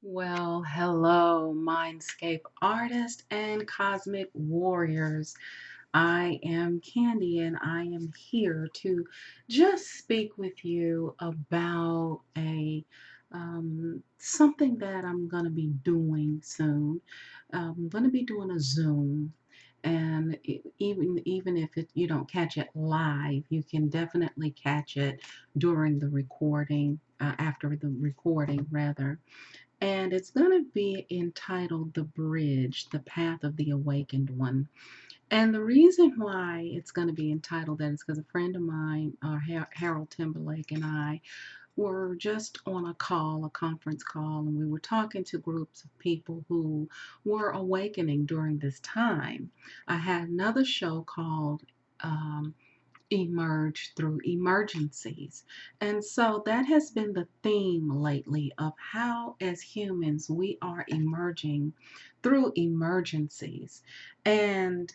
Well, hello, Mindscape artists and cosmic warriors. I am Candy and I am here to just speak with you about a something that I'm going to be doing soon. I'm going to be doing a Zoom, and even if you don't catch it live, you can definitely catch it during the recording, after the recording rather, and it's going to be entitled The Bridge, The Path of the Awakened One. And the reason why it's going to be entitled that is because a friend of mine, Harold Timberlake, and I were just on a call, a conference call, and we were talking to groups of people who were awakening during this time. I had another show called Emerge Through Emergencies. And so that has been the theme lately of how, as humans, we are emerging through emergencies. And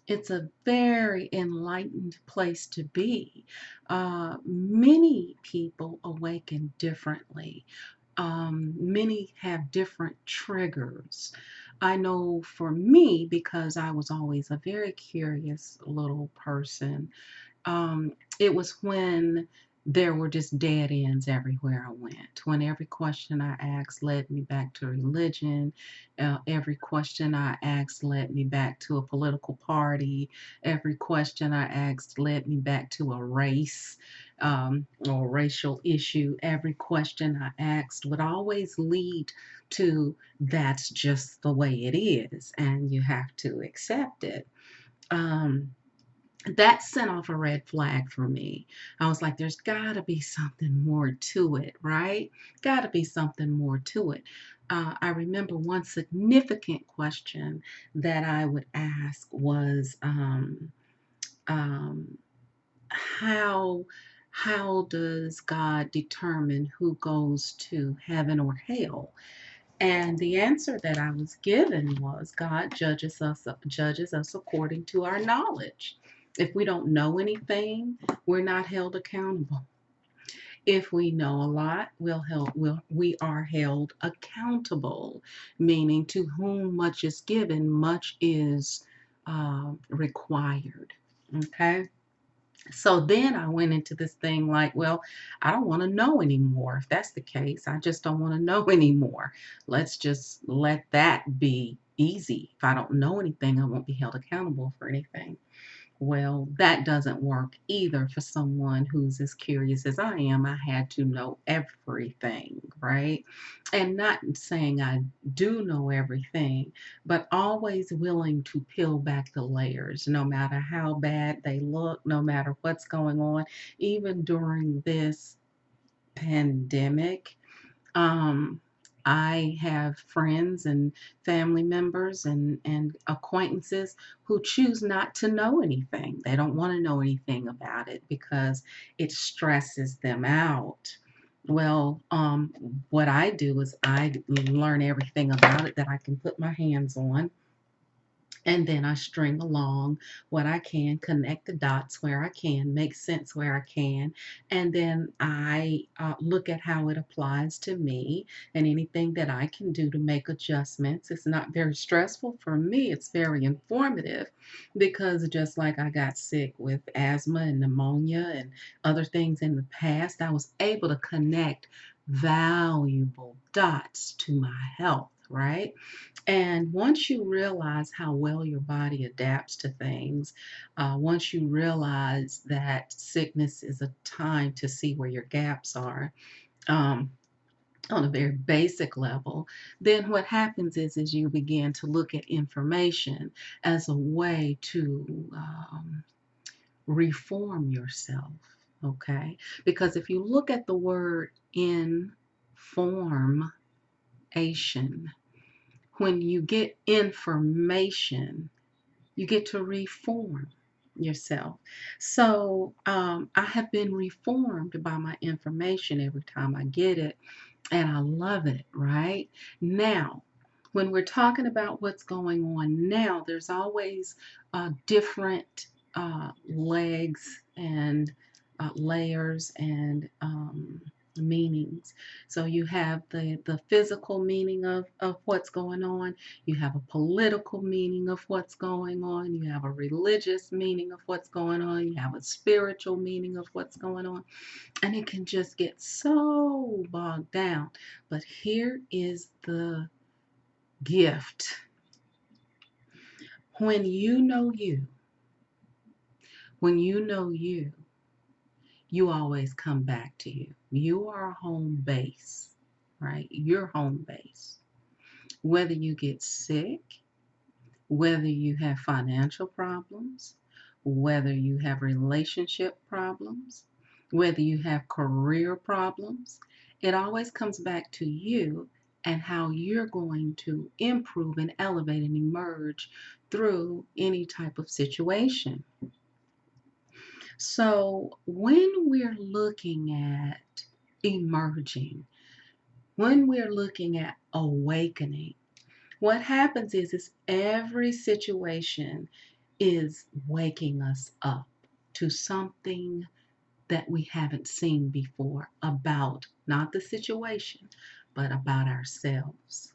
it's a very enlightened place to be. Many people awaken differently. Many have different triggers. I know for me, because I was always a very curious little person, it was when there were just dead ends everywhere I went. When every question I asked led me back to religion, every question I asked led me back to a political party, every question I asked led me back to a race or racial issue. Every question I asked would always lead to that's just the way it is, and you have to accept it. Um, that sent off a red flag for me. I was like, there's got to be something more to it, right? Got to be something more to it. I remember one significant question that I would ask was, um, how how does God determine who goes to heaven or hell? And the answer that I was given was God judges us according to our knowledge. If we don't know anything, we're not held accountable. If we know a lot, we are held accountable, meaning to whom much is given, much is required. Okay. So then I went into this thing like, well, I don't want to know anymore. If that's the case, I just don't want to know anymore. Let's just let that be easy. If I don't know anything, I won't be held accountable for anything. Well, that doesn't work either for someone who's as curious as I am. I had to know everything, right? And not saying I do know everything, but always willing to peel back the layers, no matter how bad they look, no matter what's going on, even during this pandemic. Um, I have friends and family members and acquaintances who choose not to know anything. They don't want to know anything about it because it stresses them out. Well, what I do is I learn everything about it that I can put my hands on, and then I string along what I can, connect the dots where I can, make sense where I can. And then I look at how it applies to me and anything that I can do to make adjustments. It's not very stressful for me, it's very informative because just like I got sick with asthma and pneumonia and other things in the past, I was able to connect valuable dots to my health, right? And once you realize how well your body adapts to things, once you realize that sickness is a time to see where your gaps are, um, on a very basic level, then what happens is you begin to look at information as a way to reform yourself. Okay, because if you look at the word information, when you get information, you get to reform yourself. So I have been reformed by my information every time I get it, and I love it, right? Now, when we're talking about what's going on now, there's always different legs and layers and meanings. So you have the physical meaning of what's going on, you have a political meaning of what's going on, you have a religious meaning of what's going on, you have a spiritual meaning of what's going on, and it can just get so bogged down. But here is the gift. When you know you, when you know you, you always come back to you. You are a home base, right? Your home base. Whether you get sick, whether you have financial problems, whether you have relationship problems, whether you have career problems, it always comes back to you and how you're going to improve and elevate and emerge through any type of situation. So when we're looking at emerging, when we're looking at awakening, what happens is every situation is waking us up to something that we haven't seen before about not the situation, but about ourselves.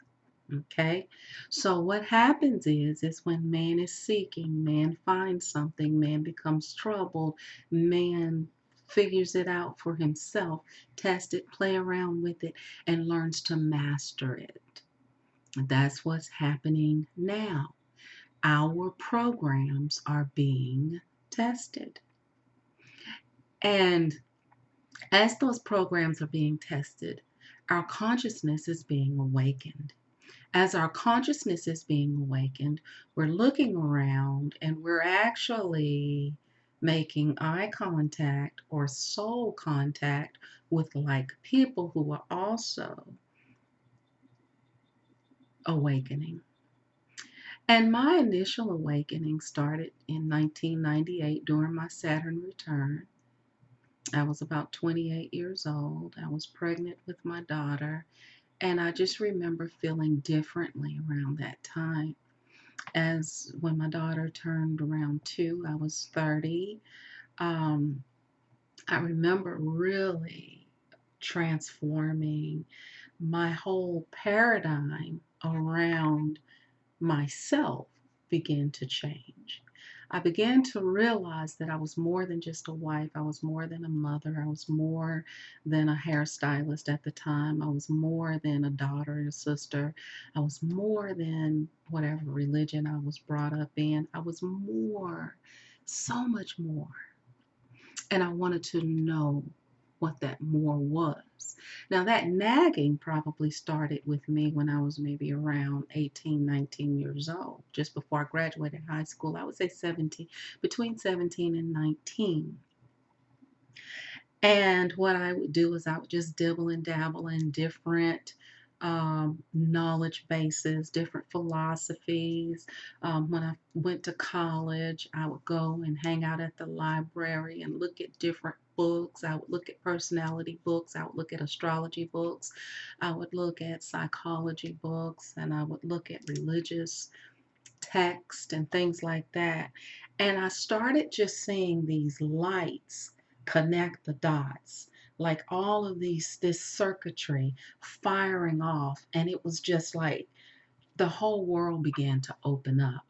Okay? So what happens is when man is seeking, man finds something, man becomes troubled, man figures it out for himself, test it, play around with it, and learns to master it. That's what's happening now. Our programs are being tested. And as those programs are being tested, our consciousness is being awakened. As our consciousness is being awakened, we're looking around and we're actually making eye contact or soul contact with like people who are also awakening. And my initial awakening started in 1998 during my Saturn return. I was about 28 years old. I was pregnant with my daughter, and I just remember feeling differently around that time. As when my daughter turned around 2, I was 30. Um, I remember really transforming my whole paradigm around myself began to change. I began to realize that I was more than just a wife. I was more than a mother. I was more than a hairstylist at the time. I was more than a daughter and a sister. I was more than whatever religion I was brought up in. I was more, so much more. And I wanted to know what that more was. Now, that nagging probably started with me when I was maybe around 18, 19 years old, just before I graduated high school. I would say 17, between 17 and 19. And what I would do is I would just dibble and dabble in different knowledge bases, different philosophies. When I went to college, I would go and hang out at the library and look at different books. I would look at personality books. I would look at astrology books. I would look at psychology books, and I would look at religious text and things like that. And I started just seeing these lights connect the dots, like all of this circuitry firing off. And it was just like the whole world began to open up.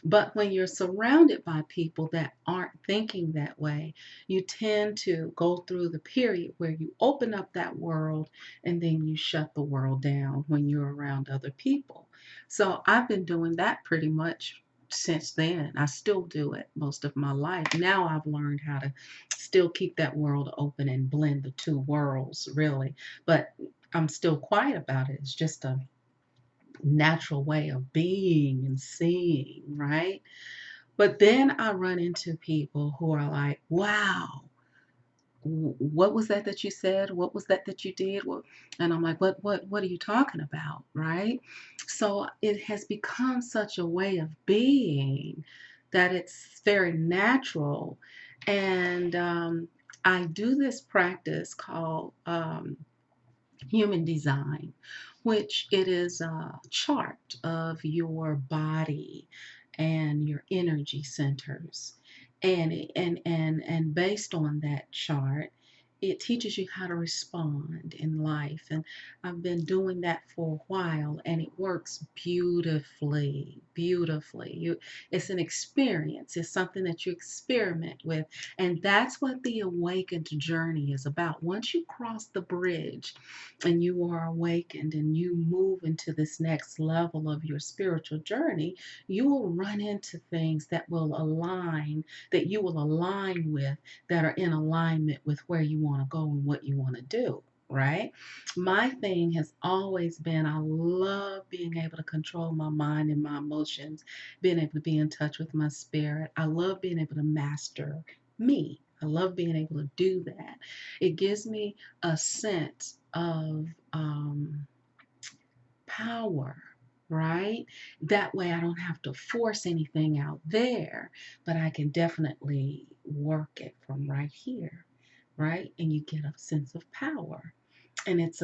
But when you're surrounded by people that aren't thinking that way, you tend to go through the period where you open up that world and then you shut the world down when you're around other people. So I've been doing that pretty much since then. I still do it most of my life. Now I've learned how to still keep that world open and blend the two worlds, really. But I'm still quiet about it. It's just a natural way of being and seeing, right? But then I run into people who are like, wow, what was that you said? What was that you did? And I'm like, what are you talking about? Right? So it has become such a way of being that it's very natural. And I do this practice called human design, which it is a chart of your body and your energy centers. And based on that chart, it teaches you how to respond in life. And I've been doing that for a while, and it works beautifully, beautifully. It's an experience. It's something that you experiment with. And that's what the awakened journey is about. Once you cross the bridge and you are awakened and you move into this next level of your spiritual journey, you will run into things that you will align with, that are in alignment with where you want to go and what you want to do, right? My thing has always been, I love being able to control my mind and my emotions, being able to be in touch with my spirit. I love being able to master me. I love being able to do that. It gives me a sense of power, right? That way I don't have to force anything out there, but I can definitely work it from right here, right? And you get a sense of power. And it's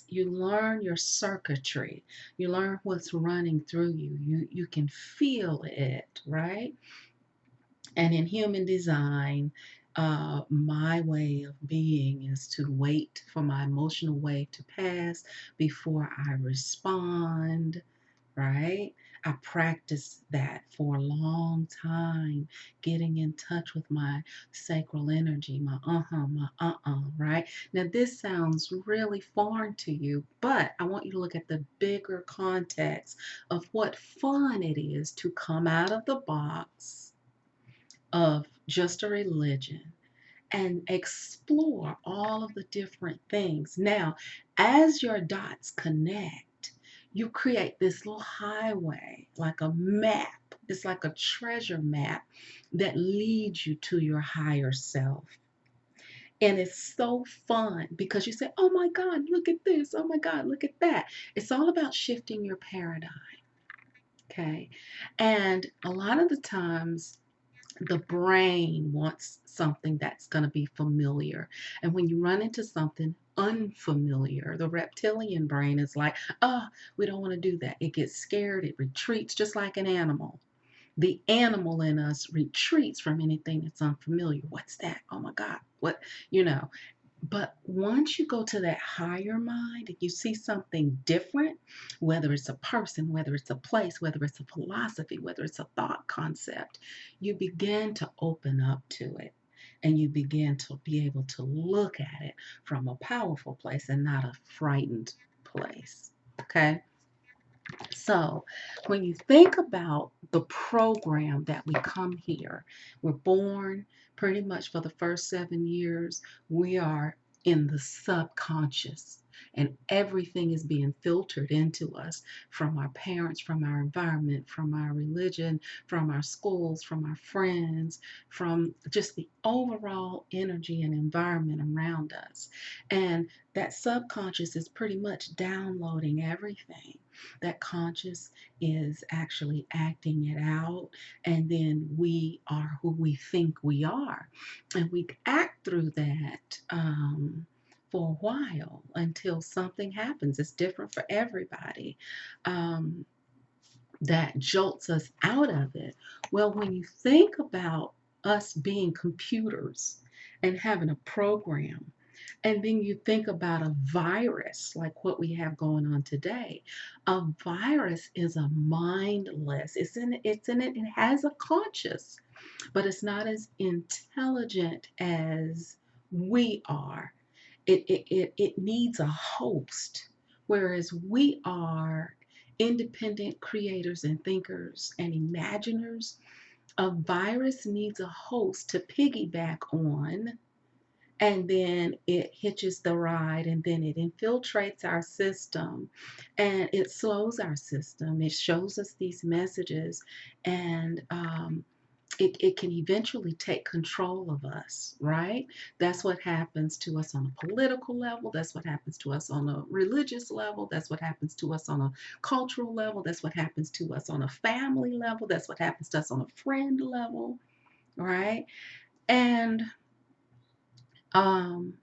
you learn your circuitry. You learn what's running through you. You can feel it, right? And in human design, my way of being is to wait for my emotional wave to pass before I respond, right? I practiced that for a long time, getting in touch with my sacral energy, my right? Now, this sounds really foreign to you, but I want you to look at the bigger context of what fun it is to come out of the box of just a religion and explore all of the different things. Now, as your dots connect, you create this little highway, like a map. It's like a treasure map that leads you to your higher self. And it's so fun because you say, oh my God, look at this. Oh my God, look at that. It's all about shifting your paradigm. Okay. And a lot of the times, the brain wants something that's going to be familiar. And when you run into something unfamiliar, the reptilian brain is like, oh, we don't want to do that. It gets scared, it retreats just like an animal. The animal in us retreats from anything that's unfamiliar. What's that? Oh my God. What, you know, but once you go to that higher mind and you see something different, whether it's a person, whether it's a place, whether it's a philosophy, whether it's a thought concept, you begin to open up to it and you begin to be able to look at it from a powerful place and not a frightened place. Okay? So, when you think about the program that we come here, we're born pretty much for the first 7 years, we are in the subconscious. And everything is being filtered into us from our parents, from our environment, from our religion, from our schools, from our friends, from just the overall energy and environment around us. And that subconscious is pretty much downloading everything. That conscious is actually acting it out, and then we are who we think we are, and we act through that for a while until something happens. It's different for everybody. um, that jolts us out of it. Well, when you think about us being computers and having a program, and then you think about a virus like what we have going on today. A virus is a mindless. It's in it. It has a conscious, but it's not as intelligent as we are. It needs a host, whereas we are independent creators and thinkers and imaginers. A virus needs a host to piggyback on, and then it hitches the ride, and then it infiltrates our system and it slows our system. It shows us these messages, and it can eventually take control of us, right? That's what happens to us on a political level. That's what happens to us on a religious level. That's what happens to us on a cultural level. That's what happens to us on a family level. That's what happens to us on a friend level, right? And um,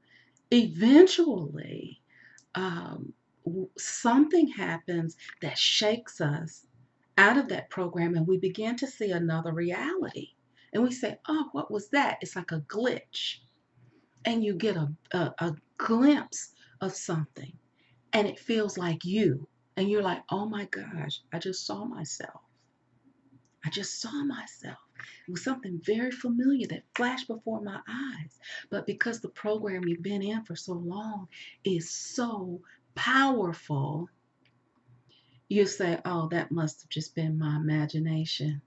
eventually, um, something happens that shakes us out of that program, and we begin to see another reality. And we say, oh, what was that? It's like a glitch. and you get a glimpse of something, and it feels like you. And you're like, oh my gosh, I just saw myself. I just saw myself. It was something very familiar that flashed before my eyes. But because the program you've been in for so long is so powerful, you say, oh, that must have just been my imagination.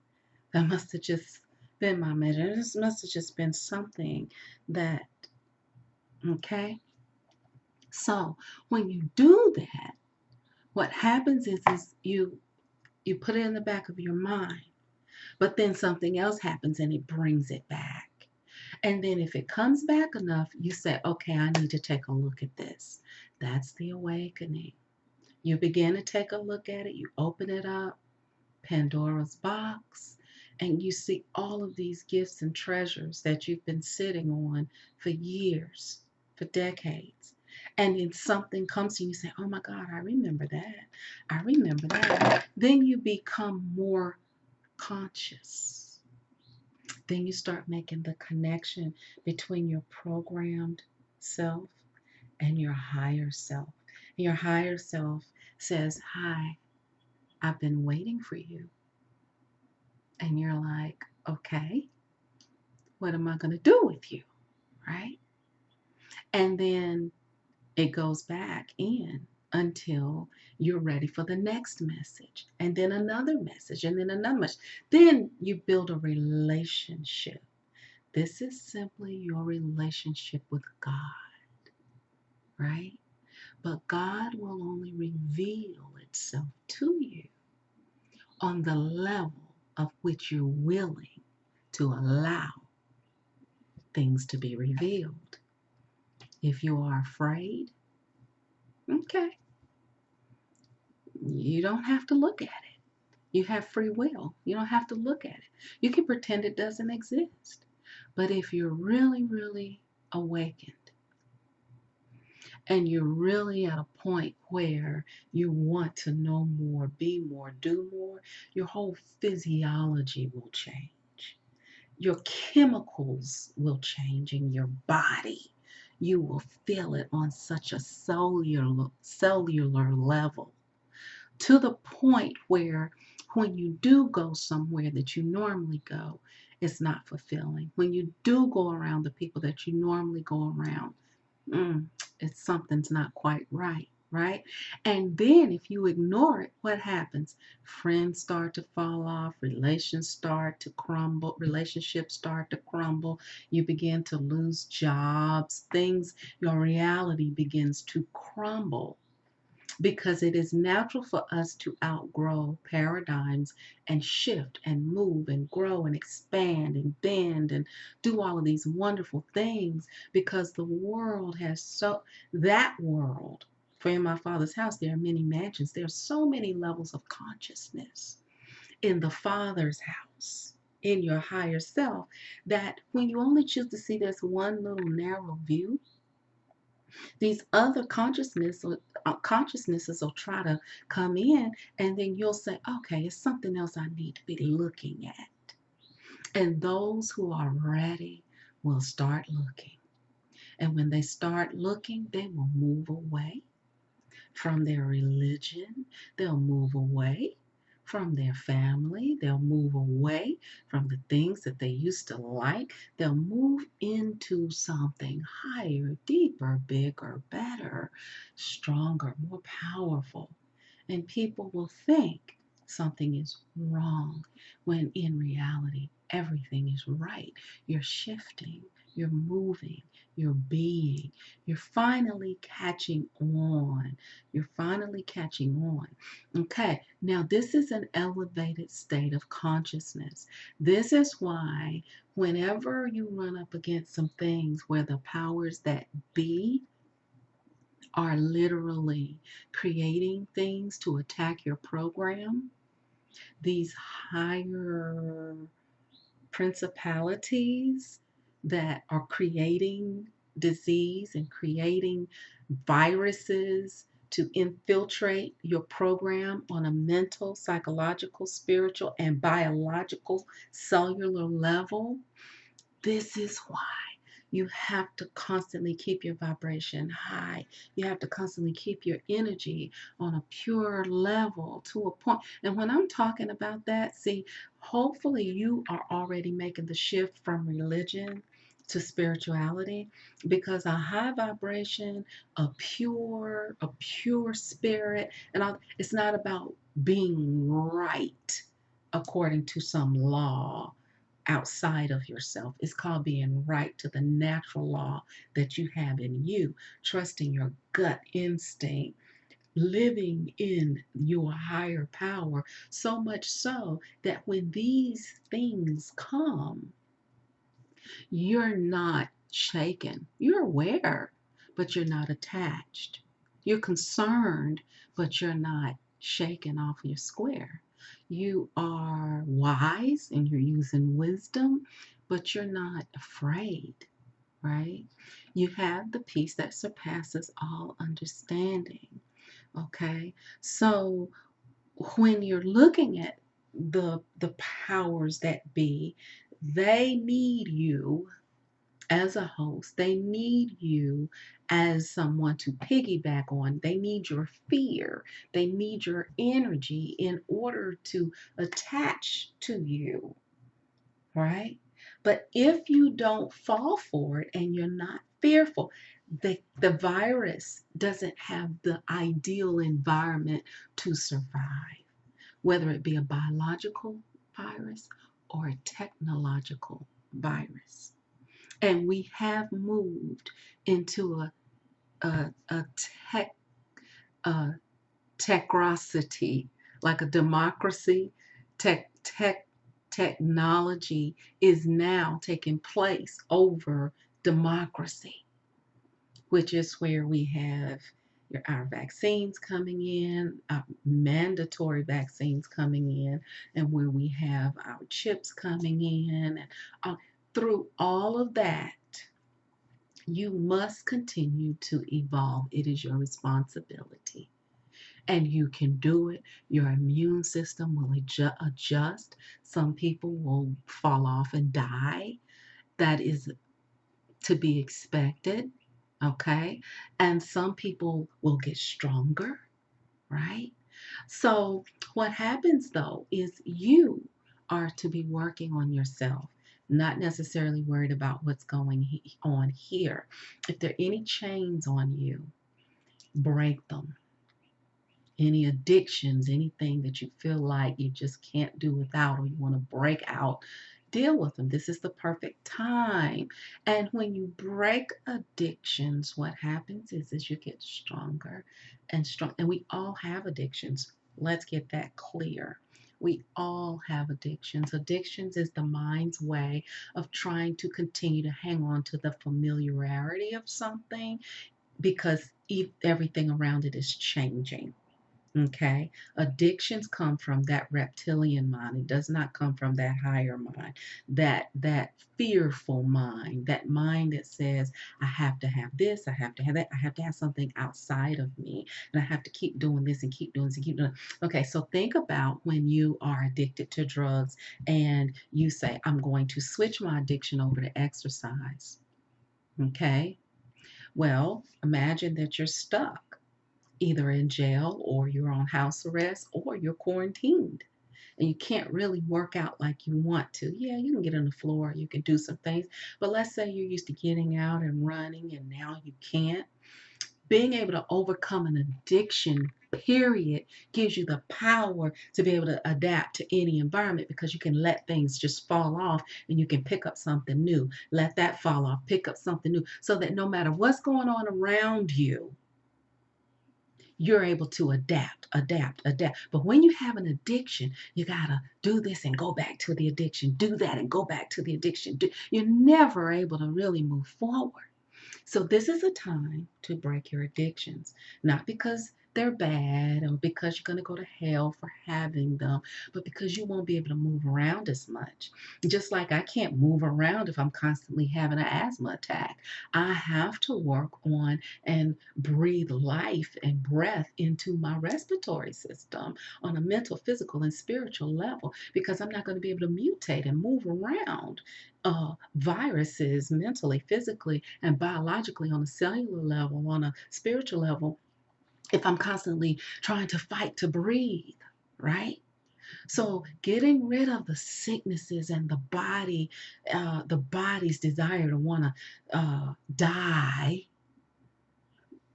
That must have just been my imagination. This must have just been something that, okay? So when you do that, what happens is you put it in the back of your mind, but then something else happens and it brings it back. And then if it comes back enough, you say, okay, I need to take a look at this. That's the awakening. You begin to take a look at it, you open it up, Pandora's box, and you see all of these gifts and treasures that you've been sitting on for years, for decades. And then something comes to you, you say, oh my God, I remember that. I remember that. Then you become more conscious. Then you start making the connection between your programmed self and your higher self. Your higher self says, hi, I've been waiting for you. And you're like, okay, what am I going to do with you? Right? And then it goes back in until you're ready for the next message, and then another message, and then another message. Then you build a relationship. This is simply your relationship with God, right? But God will only reveal itself to you on the level of which you're willing to allow things to be revealed. If you are afraid, okay, you don't have to look at it. You have free will. You don't have to look at it. You can pretend it doesn't exist. But if you're really, really awakened and you're really at a point where you want to know more, be more, do more, your whole physiology will change. Your chemicals will change in your body. You will feel it on such a cellular level, to the point where when you do go somewhere that you normally go, it's not fulfilling. When you do go around the people that you normally go around, it's something's not quite right, right? And then if you ignore it, what happens? Friends start to fall off, relationships start to crumble, you begin to lose jobs, things, your reality begins to crumble, because it is natural for us to outgrow paradigms and shift and move and grow and expand and bend and do all of these wonderful things, because the world has that world, for in my Father's house there are many mansions. There are so many levels of consciousness in the Father's house, in your higher self, that when you only choose to see this one little narrow view, these other consciousnesses will try to come in, and then you'll say, okay, it's something else I need to be looking at. And those who are ready will start looking. And when they start looking, they will move away from their religion. They'll move away from their family. They'll move away from the things that they used to like. They'll move into something higher, deeper, bigger, better, stronger, more powerful. And people will think something is wrong when in reality, everything is right. You're shifting, you're moving, you're being, you're finally catching on. You're finally catching on. Okay, now this is an elevated state of consciousness. This is why whenever you run up against some things where the powers that be are literally creating things to attack your program, these higher principalities that are creating disease and creating viruses to infiltrate your program on a mental, psychological, spiritual, and biological cellular level. This is why You have to constantly keep your vibration high. You have to constantly keep your energy on a pure level to a point. And when I'm talking about that, see, hopefully you are already making the shift from religion to spirituality, because a high vibration, a pure spirit, and all, it's not about being right according to some law outside of yourself. It's called being right to the natural law that you have in you, trusting your gut instinct, living in your higher power, so much so that when these things come, you're not shaken. You're aware, but you're not attached. You're concerned, but you're not shaken off your square. You are wise and you're using wisdom, but you're not afraid, right? You have the peace that surpasses all understanding, okay? So when you're looking at the powers that be, they need you as a host. They need you as someone to piggyback on. They need your fear. They need your energy in order to attach to you, right? But if you don't fall for it and you're not fearful, the virus doesn't have the ideal environment to survive, whether it be a biological virus or a technological virus. And we have moved into a tech a techrocity, like a democracy. Technology is now taking place over democracy, which is where we have our vaccines coming in, mandatory vaccines coming in, and where we have our chips coming in. And through all of that, you must continue to evolve. It is your responsibility. And you can do it. Your immune system will adjust. Some people will fall off and die. That is to be expected. Okay. And some people will get stronger, right? So, what happens though is you are to be working on yourself, not necessarily worried about what's going on here. If there are any chains on you, break them. Any addictions, anything that you feel like you just can't do without or you want to break out, deal with them. This is the perfect time. And when you break addictions, what happens is you get stronger and strong. And we all have addictions. Let's get that clear. We all have addictions. Addictions is the mind's way of trying to continue to hang on to the familiarity of something because everything around it is changing. Okay. Addictions come from that reptilian mind. It does not come from that higher mind, that fearful mind, that mind that says, I have to have this, I have to have that, I have to have something outside of me, and I have to keep doing this and keep doing this and keep doing it. Okay, so think about when you are addicted to drugs and you say, I'm going to switch my addiction over to exercise. Okay. Well, imagine that you're stuck either in jail or you're on house arrest or you're quarantined and you can't really work out like you want to. Yeah, you can get on the floor, you can do some things, but let's say you're used to getting out and running and now you can't. Being able to overcome an addiction, period, gives you the power to be able to adapt to any environment because you can let things just fall off and you can pick up something new. Let that fall off, pick up something new, so that no matter what's going on around you, you're able to adapt. But when you have an addiction, you gotta do this and go back to the addiction, do that and go back to the addiction. You're never able to really move forward. So this is a time to break your addictions, not because they're bad or because you're going to go to hell for having them, but because you won't be able to move around as much. Just like I can't move around if I'm constantly having an asthma attack. I have to work on and breathe life and breath into my respiratory system on a mental, physical, and spiritual level because I'm not going to be able to mutate and move around viruses mentally, physically, and biologically on a cellular level, on a spiritual level, if I'm constantly trying to fight to breathe, right? So getting rid of the sicknesses and the body's desire to want to die,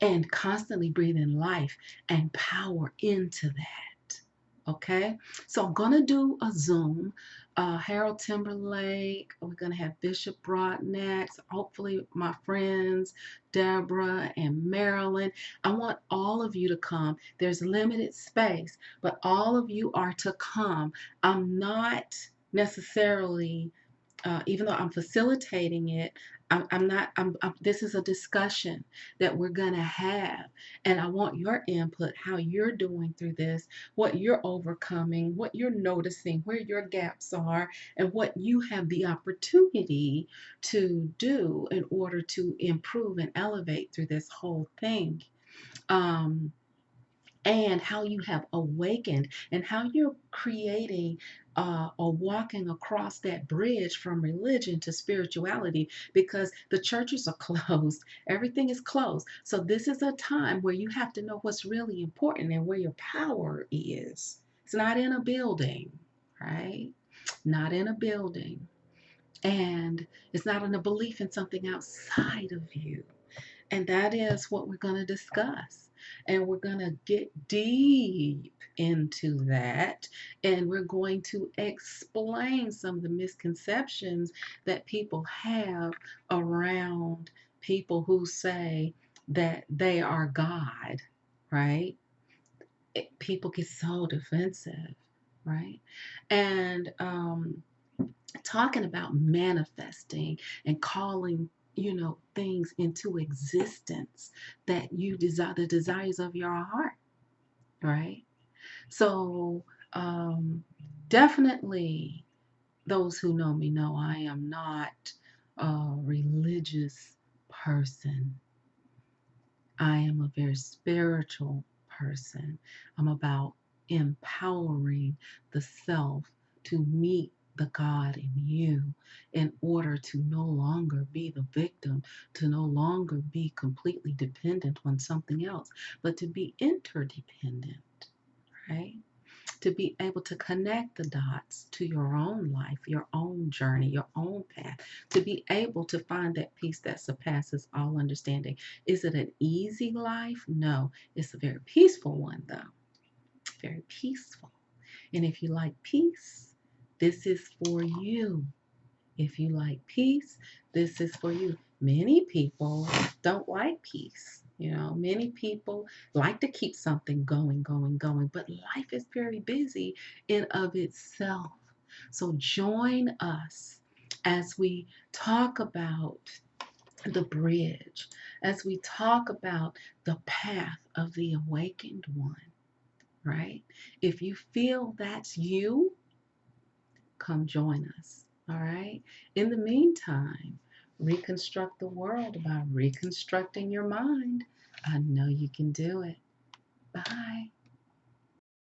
and constantly breathing life and power into that. Okay, so I'm gonna do a Zoom. Harold Timberlake, we're gonna have Bishop Broad next. Hopefully, my friends Deborah and Marilyn. I want all of you to come. There's limited space, but all of you are to come. I'm not necessarily even though I'm facilitating it, I'm not, this is a discussion that we're going to have. And I want your input, how you're doing through this, what you're overcoming, what you're noticing, where your gaps are, and what you have the opportunity to do in order to improve and elevate through this whole thing. Um, and how you have awakened and how you're creating or walking across that bridge from religion to spirituality because the churches are closed. Everything is closed. So this is a time where you have to know what's really important and where your power is. It's not in a building, right? Not in a building. And it's not in a belief in something outside of you. And that is what we're going to discuss. And we're going to get deep into that. And we're going to explain some of the misconceptions that people have around people who say that they are God, right? People get so defensive, right? And talking about manifesting and calling things into existence that you desire, the desires of your heart, right? So definitely those who know me know I am not a religious person. I am a very spiritual person. I'm about empowering the self to meet the God in you in order to no longer be the victim, to no longer be completely dependent on something else, but to be interdependent, right? To be able to connect the dots to your own life, your own journey, your own path, to be able to find that peace that surpasses all understanding. Is it an easy life? No, it's a very peaceful one, though. Very peaceful. And if you like peace, this is for you. If you like peace, this is for you. Many people don't like peace. Many people like to keep something going, going, going, but life is very busy in of itself. So join us as we talk about the bridge, as we talk about the path of the awakened one, right? If you feel that's you, come join us. All right. In the meantime, reconstruct the world by reconstructing your mind. I know you can do it. Bye.